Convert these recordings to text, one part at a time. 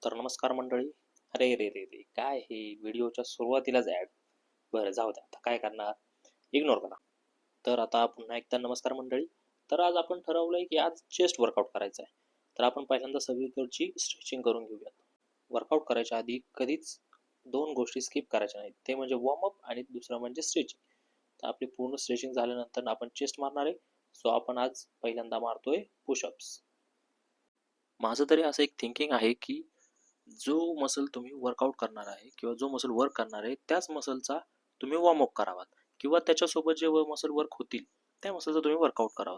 तर नमस्कार मंडळी. अरे रे रे रे, काय हे व्हिडिओच्या सुरुवातीलाच ॲड. बरं जाऊ द्या, आता काय करणार, इग्नोर करा. तर आता पुन्हा एकदा नमस्कार मंडळी. तर आज आपण ठरवलंय की आज चेस्ट वर्कआउट करायचं आहे. तर आपण पहिल्यांदा सगळीकडची स्ट्रेचिंग करून घेऊयात. वर्कआउट करायच्या आधी कधीच दोन गोष्टी स्किप करायच्या नाहीत, ते म्हणजे वॉर्मअप आणि दुसरं म्हणजे स्ट्रेचिंग. तर आपली पूर्ण स्ट्रेचिंग झाल्यानंतर आपण चेस्ट मारणार आहे. सो आपण आज पहिल्यांदा मारतोय पुशअप्स. माझं तरी असं एक थिंकिंग आहे की जो मसल तुम्ही वर्कआउट करणार आहे किंवा जो मसल वर्क करणार आहे त्याच मसलचा तुम्ही वॉर्मअप करावा किंवा त्याच्यासोबत जे मसल वर्क होतील त्या मसलचा तुम्ही वर्कआउट करावा.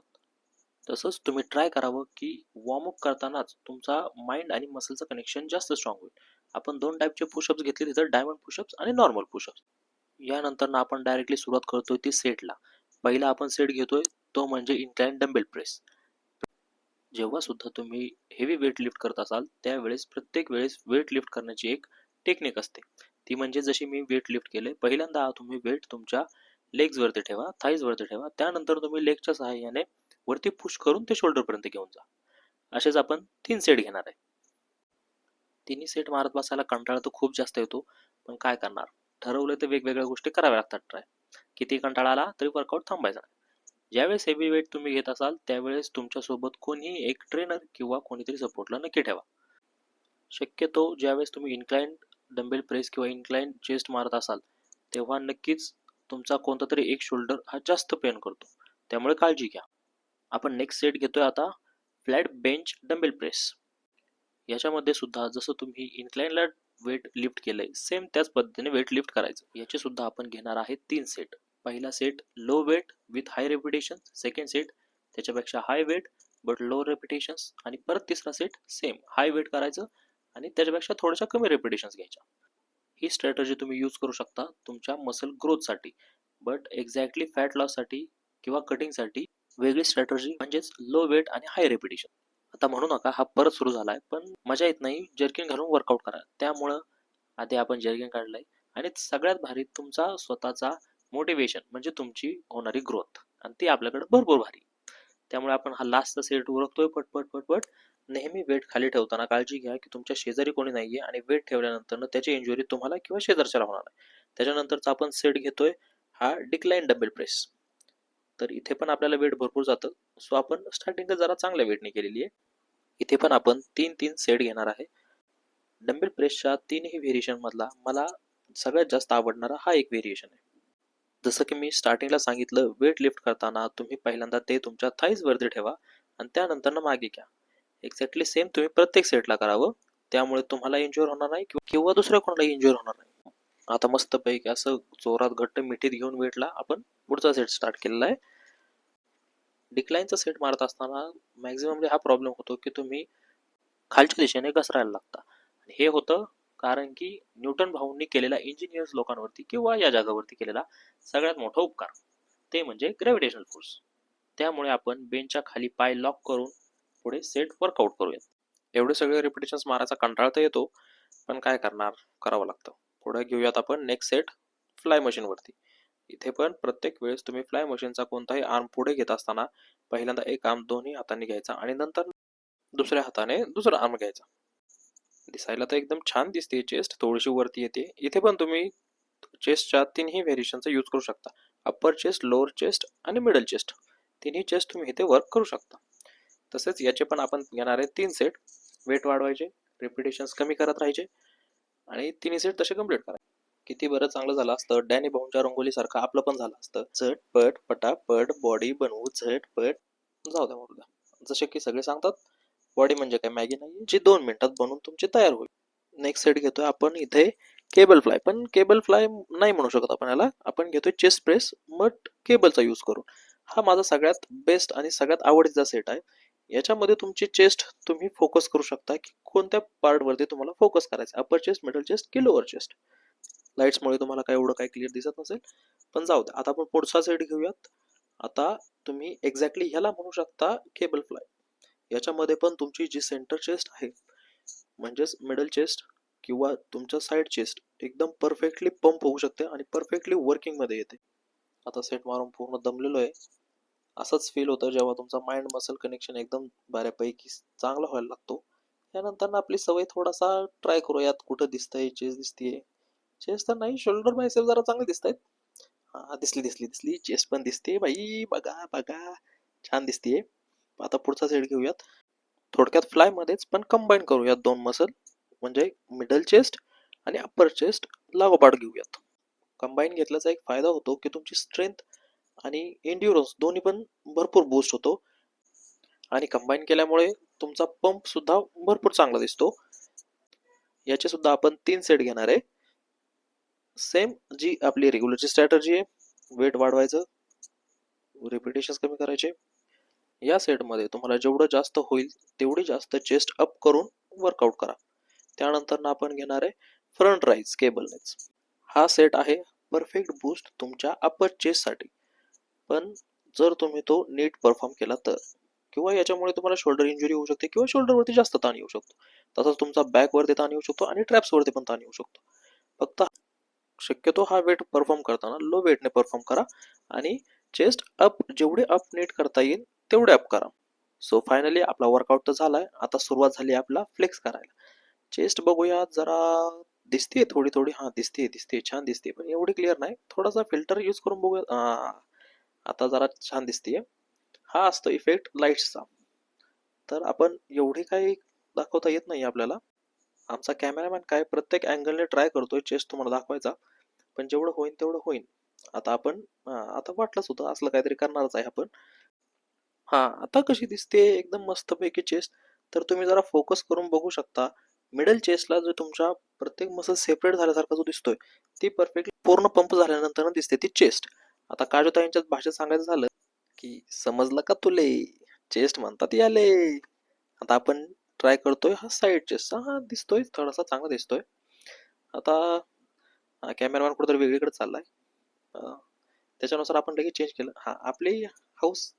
तसंच तुम्ही ट्राय करावं की वॉर्मअप करतानाच तुमचा माइंड आणि मसलचं कनेक्शन जास्त स्ट्रॉंग होईल. आपण दोन टाईपचे पुशअप्स घेतले, तिथं डायमंड पुशअप्स आणि नॉर्मल पुशअप्स. यानंतर आपण डायरेक्टली सुरुवात करतोय ती सेटला. पहिला आपण सेट घेतोय तो म्हणजे इन्क्लाइन डंबेल प्रेस. जेव्हा सुद्धा तुम्ही हेवी वेट लिफ्ट करत असाल त्यावेळेस प्रत्येक वेळेस वेट लिफ्ट करण्याची एक टेक्निक असते. ती म्हणजे जशी मी वेट लिफ्ट केले, पहिल्यांदा तुम्ही वेट तुमच्या लेग्स वरती ठेवा, थाईज वरती ठेवा, त्यानंतर तुम्ही लेगच्या सहाय्याने वरती पुश करून ते शोल्डर पर्यंत घेऊन जा. असेच आपण 3 सेट घेणार आहे. तिन्ही सेट मारत बसायला कंटाळा तर खूप जास्त येतो, पण काय करणार, ठरवलं तर वेगवेगळ्या गोष्टी कराव्या लागतात. ट्राय किती कंटाळा आला तरी वर्कआउट थांबायचा नाही. ज्यावेळेस हेवी वेट तुम्ही घेत असाल त्यावेळेस तुमच्यासोबत कोणीही एक ट्रेनर किंवा कोणीतरी सपोर्टला नक्की ठेवा. शक्यतो ज्यावेळेस तुम्ही इन्क्लाइन डंबेल प्रेस किंवा इन्क्लाइन चेस्ट मारत असाल तेव्हा नक्कीच तुमचा कोणता तरी एक शोल्डर हा जास्त पेन करतो, त्यामुळे काळजी घ्या. आपण नेक्स्ट सेट घेतोय आता फ्लॅट बेंच डंबेल प्रेस. याच्यामध्ये सुद्धा जसं तुम्ही इन्क्लाइनला वेट लिफ्ट केलंय सेम त्याच पद्धतीने वेट लिफ्ट करायचं. याचे सुद्धा आपण घेणार आहे 3 सेट. पहिला set low weight with high repetition, second set त्याच्यापेक्षा high weight but low repetitions, आणि परत तिसरा सेट सेम हाय वेट करायचं आणि त्याच्यापेक्षा थोड्याशा कमी रेपिटेशन्स घ्यायच्या. ही स्ट्रॅटर्जी तुम्ही यूज करू शकता तुमच्या मसल ग्रोथसाठी, बट एक्झॅक्टली फॅट लॉससाठी किंवा कटिंगसाठी वेगळी स्ट्रॅटर्जी म्हणजेच लो वेट आणि हाय रेपिटेशन. आता म्हणू नका हा परत सुरू झालाय, पण मजा येत नाही जर्किन घालून वर्कआउट करा, त्यामुळं आधी आपण जर्किन काढलंय. आणि सगळ्यात भारी तुमचा स्वतःचा मोटिवेशन म्हणजे तुमची होणारी ग्रोथ, आणि ती आपल्याकडे भरपूर भारी. त्यामुळे आपण हा लास्टचा सेट उरकतोय पटपट पटपट. नेहमी वेट खाली ठेवताना काळजी घ्या की तुमच्या शेजारी कोणी नाहीये, आणि वेट ठेवल्यानंतर त्याची इंजुरी तुम्हाला किंवा शेजारच्याला होणार आहे. त्याच्यानंतरचा आपण सेट घेतोय हा डिक्लाइन डबल प्रेस. तर इथे पण आपल्याला वेट भरपूर जातं, सो आपण स्टार्टिंग जरा चांगल्या वेटने केलेली आहे. इथे पण आपण 3 सेट घेणार आहे. डंबेल प्रेसच्या तीनही व्हेरिएशन मधला मला सगळ्यात जास्त आवडणारा हा एक व्हेरिएशन आहे. जसं की मी स्टार्टिंगला सांगितलं, वेट लिफ्ट करताना तुम्ही पहिल्यांदा ते तुमच्या थाईज वरती ठेवा आणि त्यानंतर मागे घ्या. एक्झॅक्टली सेम तुम्ही प्रत्येक सेटला करावं, त्यामुळे तुम्हाला इंज्युअर होणार नाही किंवा दुसऱ्या कोणालाही इंज्युअर होणार नाही. आता मस्तपैकी असं जोरात घट्ट मिठीत घेऊन वेटला आपण पुढचा सेट स्टार्ट केलेला आहे. डिक्लाइनचा सेट मारत असताना मॅक्झिममली हा प्रॉब्लेम होतो की तुम्ही खालच्या दिशेने घसरायला लागता. हे होतं कारण की न्यूटन भाऊंनी केलेला इंजिनियर्स लोकांवरती किंवा या जगावरती केलेला सगळ्यात मोठा उपकार ते म्हणजे ग्रॅव्हिटेशनल फोर्स. त्यामुळे आपण बेंचच्या खाली पाय लॉक करून पुढे सेट वर्कआउट करूयात. एवढे सगळे रिपिटेशन्स मारायचा कंटाळा तर येतो, पण काय करणार, करावं लागतं. पुढे घेऊयात आपण नेक्स्ट सेट फ्लाय मशीन वरती. इथे पण प्रत्येक वेळेस तुम्ही फ्लाय मशीनचा कोणताही आर्म पुढे घेत असताना पहिल्यांदा एक आर्म दोन्ही हातांनी घ्यायचा आणि नंतर दुसऱ्या हाताने दुसरा आर्म घ्यायचा. दिसायला तर एकदम छान दिसते, चेस्ट थोडीशी वरती येते. इथे पण तुम्ही चेस्टच्या तीनही व्हेरिएशनचा यूज करू शकता. अप्पर चेस्ट, लोअर चेस्ट आणि मिडल चेस्ट, तिन्ही चेस्ट तुम्ही इथे वर्क करू शकता. तसेच याचे पण आपण घेणार आहे 3 सेट. वेट वाढवायचे, रिपिटेशन्स कमी करत राहायचे आणि तिन्ही सेट तसे कम्प्लीट करायचे. किती बरं चांगलं झालं असतं, डॅनी भाऊंच्या रंगोलीसारखं आपलं पण झालं असतं. झटपट पटापट बॉडी बनवू, झटपट. जाऊ द्या मरू द्या. जसे की सगळे सांगतात, बॉडी म्हणजे काय मॅगी नाही जी 2 मिनिटात बनवून तुमची तयार होईल. नेक्स्ट सेट घेतोय आपण इथे केबल फ्लाय, पण केबल फ्लाय नाही म्हणू शकत आपण याला. आपण घेतोय चेस्ट प्रेस बट केबलचा यूज करून. हा माझा सगळ्यात बेस्ट आणि सगळ्यात आवडीचा सेट आहे. याच्यामध्ये तुमची चेस्ट तुम्ही फोकस करू शकता की कोणत्या पार्ट वरती तुम्हाला फोकस करायचं, अपर चेस्ट, मिडल चेस्ट की लोअर चेस्ट. लाईट्समुळे तुम्हाला काय एवढं काय क्लिअर दिसत नसेल, पण जाऊ द्या. आता आपण पुढचा सेट घेऊयात. आता तुम्ही एक्झॅक्टली ह्याला म्हणू शकता केबल फ्लाय. याच्यामध्ये पण तुमची जी सेंटर चेस्ट आहे म्हणजेच मिडल चेस्ट किंवा तुमच्या साईड चेस्ट एकदम परफेक्टली पंप होऊ शकते आणि परफेक्टली वर्किंग मध्ये येते. आता सेट मारून पूर्ण दमलेलो आहे. असंच फील होतं जेव्हा तुमचा माइंड मसल कनेक्शन एकदम बऱ्यापैकी चांगला व्हायला लागतो. त्यानंतर आपली सवय थोडासा ट्राय करूयात कुठं दिसतंय चेस्ट दिसतीये. चेस्ट तर नाही, शोल्डर बायसेप जरा चांगले दिसत आहेत. हा दिसली दिसली दिसली, चेस्ट पण दिसते बाई, बघा बघा, छान दिसतीये. आता पुढचा सेट घेऊयात. थोडक्यात फ्लाय मध्येच पण कंबाईन करूयात दोन मसल, म्हणजे मिडल चेस्ट आणि अप्पर चेस्ट लागोपाठ घेऊयात. कंबाईन घेतल्याचा एक फायदा होतो की तुमची स्ट्रेंथ आणि एन्ड्युरन्स दोन्ही पण भरपूर बूस्ट होतो, आणि कंबाईन केल्यामुळे तुमचा पंप सुद्धा भरपूर चांगला दिसतो. याचे सुद्धा आपण 3 सेट घेणार आहे. सेम जी आपली रेग्युलरची स्ट्रॅटर्जी आहे, वेट वाढवायचं, रिपिटेशन कमी करायचे. या सेटमध्ये तुम्हाला जेवढं जास्त होईल तेवढी जास्त चेस्ट अप करून वर्कआउट करा. त्यानंतर आपण घेणार आहे फ्रंट राईज केबल नेक्स. हा सेट आहे परफेक्ट बूस्ट तुमच्या अपर चेस्टसाठी. पण जर तुम्ही तो नीट परफॉर्म केला तर, किंवा याच्यामुळे तुम्हाला शोल्डर इंजुरी होऊ शकते, किंवा शोल्डरवरती जास्त ताण येऊ शकतो. तसंच तुमचा बॅकवरती ताण येऊ शकतो आणि ट्रॅप्सवरती पण ताण येऊ शकतो. फक्त शक्यतो हा वेट परफॉर्म करताना लो वेटने परफॉर्म करा, आणि चेस्ट अप जेवढे अप नीट करता येईल तेवढे अप करा. सो फायनली आपला वर्कआउट तर झालाय. आता सुरुवात झाली आपला फ्लेक्स करायला. चेस्ट बघूया जरा, दिसते थोडी थोडी, हा दिसते दिसते, छान दिसते, पण एवढी क्लिअर नाही. थोडासा फिल्टर यूज करून बघूया. आता जरा छान दिसते. हा असतो इफेक्ट लाईट्सचा. तर आपण एवढी काही दाखवता येत नाही आपल्याला. आमचा कॅमेरामॅन काय प्रत्येक अँगलने ट्राय करतोय चेस्ट तुम्हाला दाखवायचा, पण जेवढं होईल तेवढं होईल. आता आपण आता वाटलंच होतं असलं काहीतरी करणारच आहे आपण. हा आता कशी दिसते एकदम मस्तपैकी चेस्ट. तर तुम्ही जरा फोकस करून बघू शकता. मिडल चेस्टला जो तुमच्या प्रत्येक मसल सेपरेट झाल्यासारखा जो दिसतोय, ती परफेक्ट पूर्ण पंप झाल्यानंतर दिसते ती चेस्ट. आता काजोताईंच्या भाषेत सांगायचं झालं की समजलं का तुले, चेस्ट म्हणतात याले. आता आपण ट्राय करतोय हा साईड चेस्ट. हा दिसतोय थोडासा चांगला दिसतोय. आता कॅमेरामॅन कुठेतरी वेगळीकडे चाललाय. त्याच्यानुसार आपण लगेच चेंज केलं. हा आपली हाऊस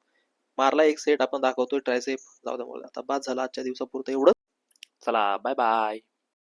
मारला एक सेट आपण दाखवतोय ट्रायसेप. जाऊ द्या, आता बाद झाला आजच्या दिवसापुरतं एवढं. चला बाय बाय.